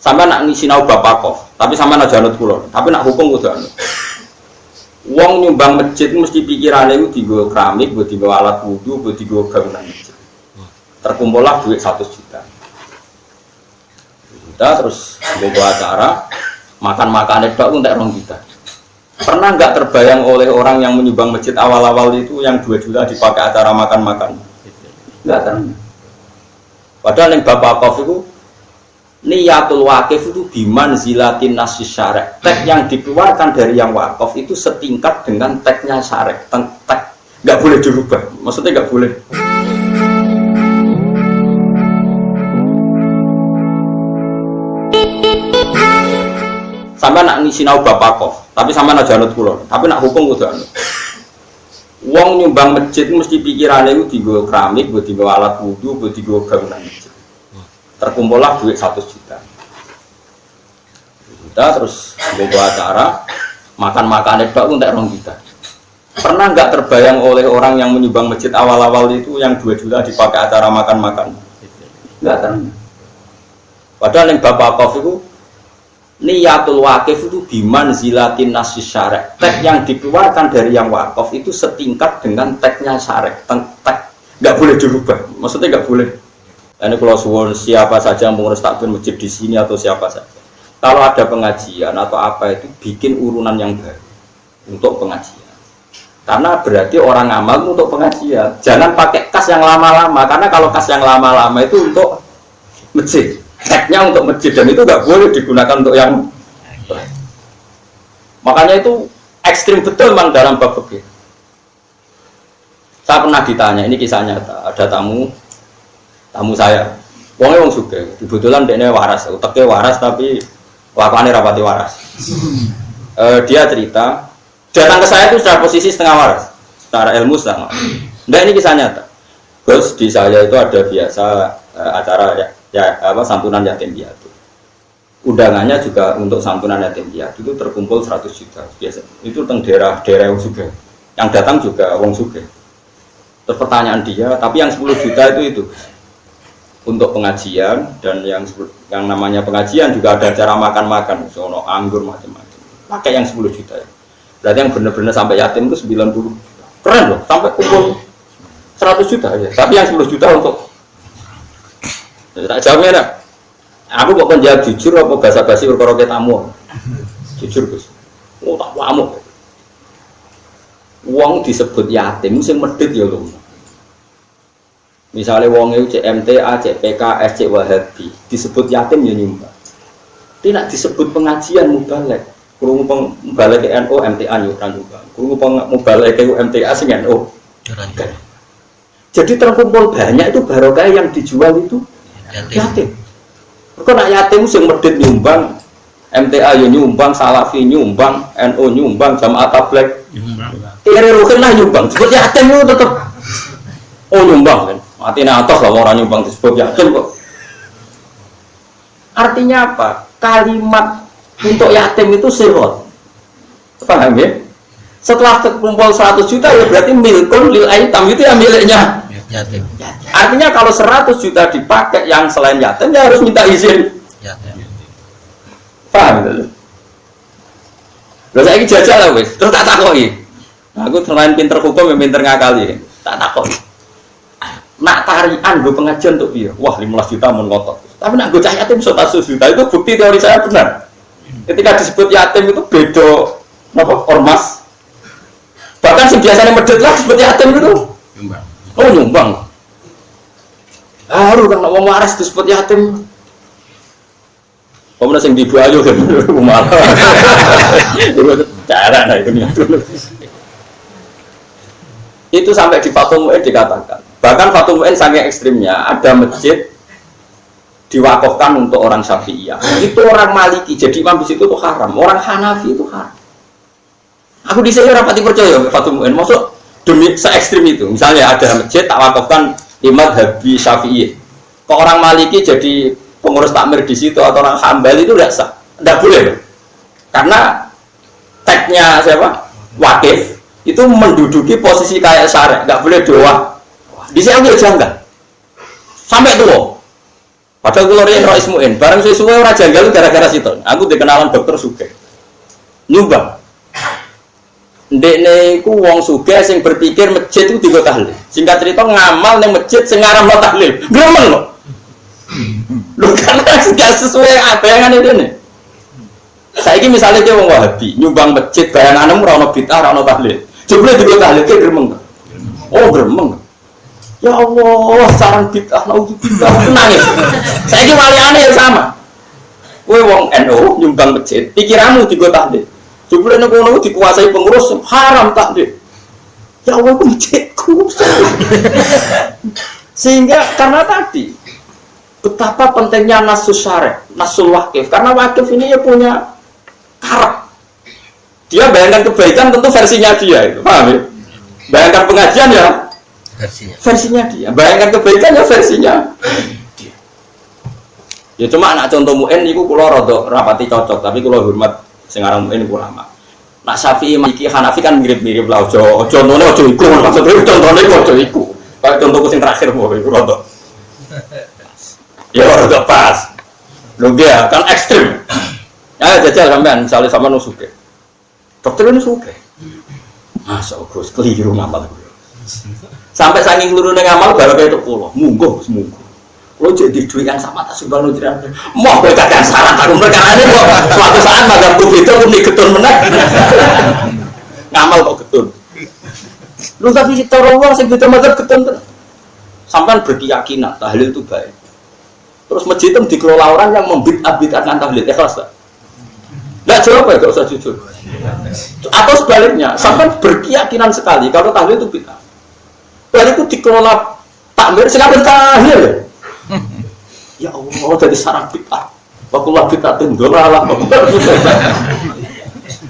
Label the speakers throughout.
Speaker 1: Sampai nak sinau bapakof, tapi sampai nak janut kulon, tapi nak hukum kudu anu. Wong nyumbang masjid mesti pikirannya itu digo keramik, digo alat wudu, digo bangunan masjid. Terkumpullah duit 100 juta. Terus bawa acara makan-makan itu untuk 2 juta. Pernah nggak terbayang oleh orang yang menyumbang masjid awal-awal itu yang 2 juta dipakai acara makan-makan? Nggak pernah. Padahal yang bapakof itu niyatul wakif itu biman zilatin nasi syarek. Teks yang dikeluarkan dari yang wakaf itu setingkat dengan teksnya syarek. Teks nggak boleh dirubah. Maksudnya nggak boleh. Sampai nak sinau bapakof, tapi sampai nak janut kulon, tapi nak hukum kudu anu. Wong nyumbang masjid mesti pikirannya itu digo keramik, digo alat wudu, digo bangunan masjid. Terkumpullah duit 100 juta. Terus bawa acara makan-makan itu untuk 2 juta. Pernah nggak terbayang oleh orang yang menyumbang masjid awal-awal itu yang 2 juta dipakai acara makan-makan? Nggak pernah. Padahal yang bapakof itu niyatul wakif itu biman zilatin nasi syarek. Teks yang dikeluarkan dari yang wakaf itu setingkat dengan teksnya syarek. Teks nggak boleh dirubah. Maksudnya nggak boleh. Ini kalau suwon siapa saja yang mengurus takbir masjid di sini atau siapa saja. Kalau ada pengajian atau apa itu bikin urunan yang baru untuk pengajian. Karena berarti orang amal untuk pengajian. Jangan pakai kas yang lama-lama. Karena kalau kas yang lama-lama itu untuk masjid. Teksnya untuk masjid dan itu nggak boleh digunakan untuk yang lain. Makanya itu ekstrim betul memang dalam bab fikih. Saya pernah ditanya, ini kisah nyata, ada tamu saya, wongnya wong sugih, kebetulan dia waras, utaknya waras tapi lakukannya rapati waras. Dia cerita, datang ke saya itu secara posisi setengah waras, secara ilmu setengah. Nah ini kisah nyata. Terus di saya itu ada biasa acara santunan yatim piatu. Undangannya juga untuk santunan yatim piatu itu terkumpul 100 juta biasa. Itu tentang daerah wong sugih. Yang datang juga wong sugih. Terus pertanyaan dia, tapi yang 10 juta itu untuk pengajian dan yang namanya pengajian juga ada acara makan-makan, sono anggur macam-macam. Pakai yang 10 juta ya. Berarti yang benar-benar sampai yatim itu 90. Keren loh, sampai kumpul 100 juta ya. Tapi yang 10 juta untuk tak jawabnya dah. Aku kok menjawab jujur apa basa-basi perkara tamu. Jujur Gus. Oh tak pamuk. Wong disebut yatim sing medhit ya lho. Misalnya wong itu CMTA, CPKS, C Wahabi disebut yatim ya nyumbang. Tidak disebut pengajian mubalek. Krungu mubalek NU MTA nyumbang. Krungu mubalek MTA sing NU. Jadi terkumpul banyak itu barokah yang dijual itu yatim. Kok nak yatim sing medhit nyumbang, MTA ya nyumbang, Salafi nyumbang, NU nyumbang, Jamaah Tabligh nyumbang. Kira rukin lah nyumbang. Sebut yatim itu tetap nyumbang kan. Matinya atas lah orang nyumbang disebut yatim kok. Artinya apa? Kalimat untuk yatim itu sirot. Paham ya? Setelah terkumpul 100 juta ya berarti milkun lil aitam itu ya miliknya yatim. Artinya kalau 100 juta dipakai yang selain yatim ya harus minta izin yatim. Paham itu? Loh saya ini jajal lah wis, terus tak takoki. Aku selain pinter hukum ya pinter ngakali. Tak takoki. Nak tarian gue pengajian untuk dia, wah 15 juta mau ngotot. Tapi nak gue cah yatim 100 juta itu bukti teori saya benar. Ketika disebut yatim itu beda apa ormas. Bahkan yang biasanya medhit lah disebut yatim itu. Nyumbang. Oh nyumbang. Haru kan wong waras disebut yatim. Pemenang sing dibu ayo kan malah. Cara nah itu. Itu sampai di Fathul Mu'in dikatakan. Bahkan Fathul Mu'in saking ekstrimnya ada masjid diwakafkan untuk orang Syafi'iyah. Itu orang Maliki, jadi imam di situ itu haram. Orang Hanafi itu haram. Aku di sini rapati percaya Fathul Mu'in. Maksud demi se-ekstrim itu. Misalnya ada masjid tak wakafkan imam Habib Syafi'i. Kok orang Maliki jadi pengurus takmir di situ atau orang Hambali itu tidak sah, tidak boleh. Karena teksnya siapa? Wakif itu menduduki posisi kayak syarek, nggak boleh doa. Di sini ambil janggal sampai tua. Padahal kula riyen ro ismuin, bareng suwe-suwe ora janggal gara-gara situ. Aku dikenalan dokter sugih. Nyumbang. Ndekne iku wong sugih sing berpikir masjid itu digo tahlil. Singkat cerita ngamal ning masjid sing ngaramno tahlil. Gremeng lho. Lho kan gak sesuai bayangan ini. Saiki misalnya dia wong Wahabi, nyumbang masjid bayangane ora ono bid'ah, ora ono tahlil. Jebule digo tahlil ke gremeng. Oh, gremeng. Ya Allah, sarang bid'ah, naudzubillah, nangis. Saiki waliane ya sama. Kowe wong NU nyumbang masjid, pikiranmu digo tahlil. Jebule nek ngono dikuasai pengurus haram tahlil. Ya Allah, masjidku. Sehingga karena tadi betapa pentingnya nasus syarih, nasul wakif. Karena wakif ini ya punya karak. Dia bayangkan kebaikan tentu versinya dia, itu paham ya? Bayangkan pengajian ya versinya dia. Bayangkan kebaikan ya versinya dia. Ya cuma anak contoh mu'en itu kula rada rapati cocok, tapi kula hormat sing aran mu'en ulama. Nak Syafi'i iki Hanafi kan mirip-mirip lah, aja contone aja iku, maksudnya contone aja iku. Kayak contohku sing terakhir kok iku rada. Ya rada pas. Lho dia kan ekstrim. Ya jajal sampean, misalnya sampean suke. Dokter ini suke. Masa Gus keliru ngamal. Sampai saking lurune ngamal baru kayak itu kula. Munggo semunggo. Lo jadi duit yang sama tak subhanahu wa ta'ala. Mau kowe kakek syarat aku perkarane kok suatu saat magang itu muni getun meneh. Ngamal kok getun. Lu tapi cara wong sing beda mazhab getun. Sampean berkeyakinan tahlil itu baik. Terus masjid itu dikelola orang yang membid'ah-bid'ahkan tahlil, ikhlas tak? Enggak jawab ya, enggak usah jujur. Atau sebaliknya, sampean berkeyakinan sekali kalau tahlil itu bid'ah. Lalu itu dikelola takmir, silakan tahlil ya. Ya Allah, dari sarang bid'ah. Wakullah bid'atin dolalah.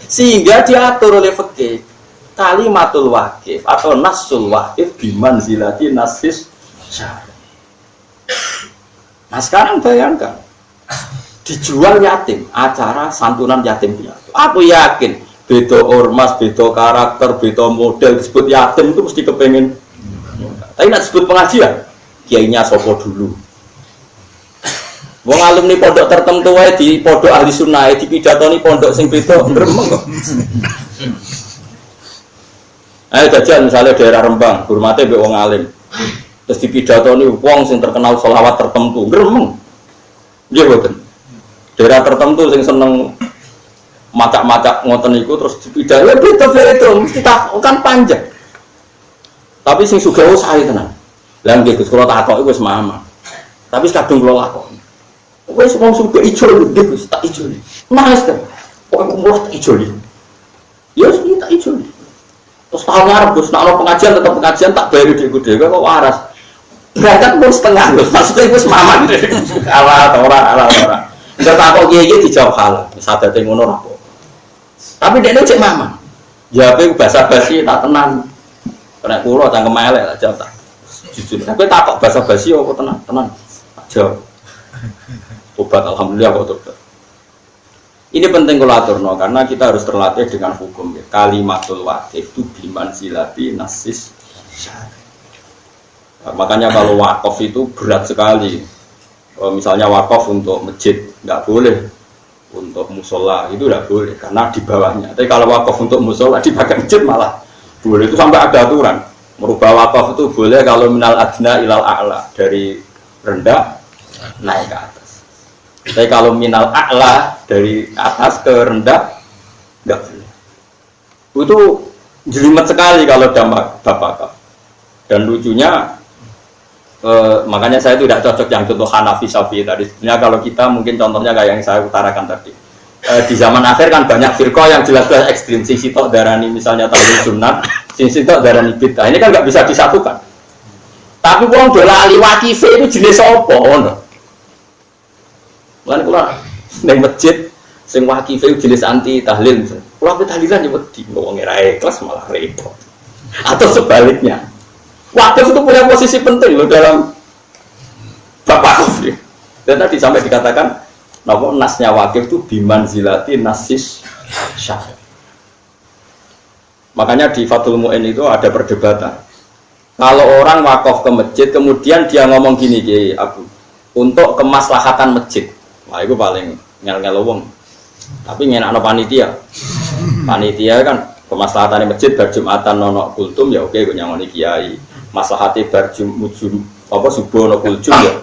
Speaker 1: Sehingga diatur oleh fikih kalimatul wakif atau nasul wakif bimanzilati nasis syar'i. Nah sekarang bayangkan dijual yatim, acara santunan yatim piatu. Aku yakin beda ormas, beda karakter, beda model disebut yatim itu mesti kepengen. Tapi nak disebut pengajian, kiainya sopo dulu. Wong alumni pondok tertentu wae di pondok ahli sunnah di pidatoni pondok sing beda gremeng kok. Ayo jajal misalnya daerah Rembang, hormate mbek wong alim. Terus di pidatoni wong sing terkenal selawat tertentu gremeng. Nggih mboten. Daerah tertentu sing seneng macak-macak ngoten niku terus dipidhae beda-beda mesti kan panjang. Tapi sing sugih sae tenan. Lah nggih Gus kula takoki wis mama. Tapi kadung kula lakoni. Wes wong sugih ijo lho Gus tak ijo. Mas kan. Kok mulah tak ijo. Ya wis tak ijo. Terus tahun ngarep Gus nek ana pengajian tetep pengajian tak bayar dhewe-dhewe kok waras. Berangkat pun setengah Gus. Maksudnya wis mamang. Ala ora. Enggak takok kiye-kiye dijawab halal. Sadate ngono ra kok. Tapi dekne cek mamang. Jawabe bahasa basi tak tenan. Nek kula cangkem elek tak jawab tak. Jujur. Tapi takok bahasa basi apa tenan. Tak jawab. Obat alhamdulillah kok dokter. Ini penting kalau aturno karena kita harus terlatih dengan hukum ya. Kalimatul wakif itu bimanzilati nasis syar'i. Makanya kalau wakaf itu berat sekali. Misalnya wakaf untuk masjid nggak boleh, untuk musola itu nggak boleh karena di bawahnya. Tapi kalau wakaf untuk musola di bagian masjid malah boleh. Itu sampai ada aturan. Merubah wakaf itu boleh kalau minal adna ilal a'la, dari rendah naik ke atas. Tapi kalau minal a'la dari atas ke rendah nggak boleh. Itu jelimet sekali kalau dampak bapak. Dan lucunya makanya saya itu tidak cocok yang contoh Hanafi Syafi'i tadi. Sebenarnya kalau kita mungkin contohnya kayak yang saya utarakan tadi. Di zaman akhir kan banyak firqah yang jelas-jelas ekstrim. Sing sitok darani misalnya tahlil sunnah, sing sitok darani bid'ah. Ini kan nggak bisa disatukan. Tapi wong dola ali wakife itu jenis apa ngono. Lan kula ning masjid sing wakife jenis anti tahlil. Kula tahlilan yo wedi wong ora ikhlas malah repot. Atau sebaliknya. Wakif itu punya posisi penting loh dalam bapak wakif. Dan tadi sampai dikatakan nama nasnya wakif itu bimanzilati nasis syar'i. Makanya di Fathul Mu'in itu ada perdebatan. Kalau orang wakaf ke masjid kemudian dia ngomong gini, Abu, untuk kemaslahatan masjid. Wah, itu paling ngel-ngel wong. Tapi ngenakno panitia. Panitia kan kemaslahatan masjid bar Jumatan nono kultum ya oke gue nyangoni kiai. Maslahate bar Jumujum apa subuh nono kultum ya.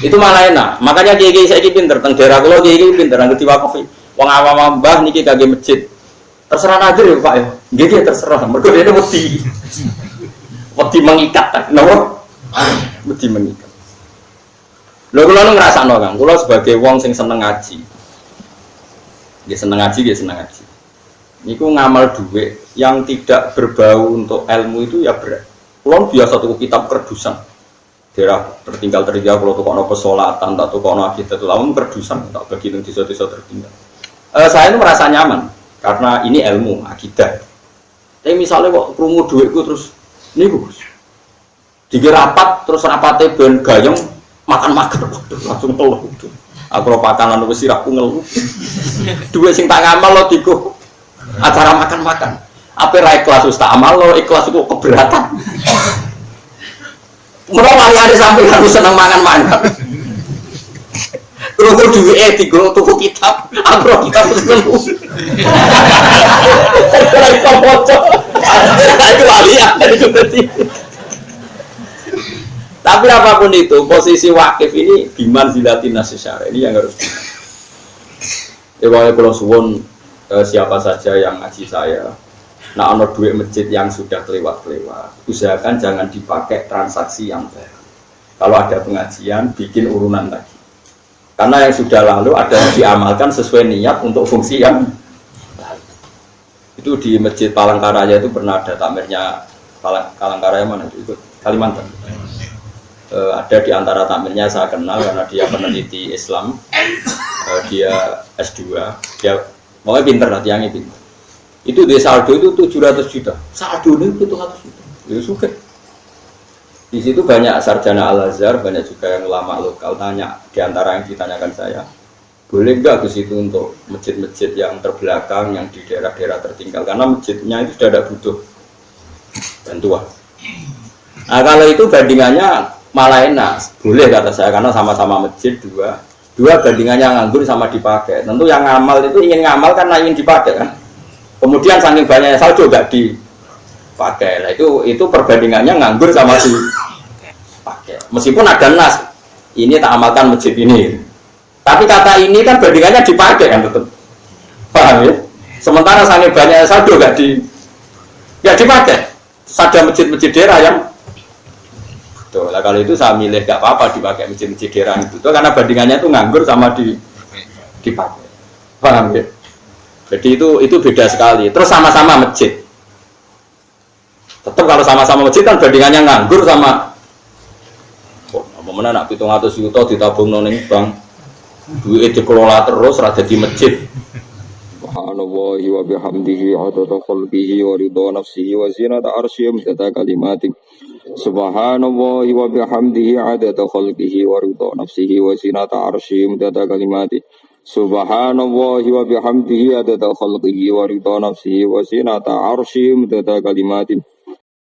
Speaker 1: Itu malah enak. Makanya kiai-kiai saiki pinter teng daerah kula kiai pinter nang diwakofi. Wong awam mbah niki kagge masjid. Terserah nadir ya Pak ya. Nggih terserah. Mergo dene wedi. Wedi mengikat napa? Wedi mengikat. Lho kula nu ngrasakno Kang, kula sebagai wong sing seneng ngaji. Nggih seneng ngaji. Niku ngamal dhuwit yang tidak berbau untuk ilmu itu ya berat. Kula biasa tuku kitab kerdusan. Daerah tertinggal kula tukokno pesolatan, tak tukokno akidatul ulama kerdusan, tak bagi nang desa-desa tertinggal. Saya itu merasa nyaman karena ini ilmu akidah. Tapi misalnya kok krungu dhuwitku terus niku dikira rapat terus rapate ben gayeng makan-makan langsung ngeluh. Aku ora pakanan wis sirahku ngeluh. Duwe sing tak ngamal lo diku acara makan-makan. Apa ra ikhlas wis tak amal lo ikhlas kok keberatan. Mereka wali-wali sampai harus seneng mangan-mangan. Terus duwe digo tuku kitab, aku kitab terus ngeluh. Ora iso maca. Aku walian itu berarti. Tapi apapun itu, posisi wakif ini biman zilatin nasyara ini yang harus. Kalau suwon siapa saja yang ngaji saya, nah ono duit masjid yang sudah kelewat-kelewat, usahakan jangan dipakai transaksi yang baru. Kalau ada pengajian, bikin urunan lagi. Karena yang sudah lalu ada yang diamalkan sesuai niat untuk fungsi yang lalu. Itu di Masjid Palangkaraya itu pernah ada takmirnya Palangkaraya mana itu Kalimantan. Ada di antara takmirnya saya kenal karena dia peneliti Islam, dia S2, dia mau pinter lah, tiangnya pinter. Itu di saldo itu 700 juta, saldo itu 700 juta, itu suka. Di situ banyak sarjana Al-Azhar, banyak juga yang ulama lokal tanya, di antara yang ditanyakan saya, boleh nggak ke situ untuk masjid-masjid yang terbelakang, yang di daerah-daerah tertinggal, karena masjidnya itu sudah ada butuh bantuan. Nah kalau itu bandingannya malah enak, boleh kata saya karena sama-sama masjid dua bandingannya nganggur sama dipakai. Tentu yang ngamal itu ingin ngamal karena ingin dipakai kan. Kemudian saking banyaknya saldo gak dipakai. Nah itu perbandingannya nganggur sama dipakai. Meskipun ada nas, ini tak amalkan masjid ini. Tapi kata ini kan bandingannya dipakai kan tetap. Paham ya? Sementara saking banyaknya saldo gak dipakai. Ada masjid-masjid daerah yang tuh, lah kalau itu saya milih gak apa-apa dipakai masjid-masjid daerah itu tuh, karena bandingannya itu nganggur sama dipakai. Paham ya? Jadi itu beda sekali. Terus sama-sama masjid. Tetap kalau sama-sama masjid kan bandingannya nganggur sama apa mana nak 700 juta ditabung nang bank. Duit dikelola terus ra dadi masjid. Subhanallahi wa bihamdihi adada khalqihi wa ridha nafsihi wa zinata arsyihi wa kalimatih. Subhanallahi wa bihamdihi adada khalqihi wa ridha nafsihi wa zinata arsyihi wa kalimatih. Subhanallahi wa bihamdihi adada khalqihi wa ridha nafsihi wa zinata arsyihi wa kalimatih.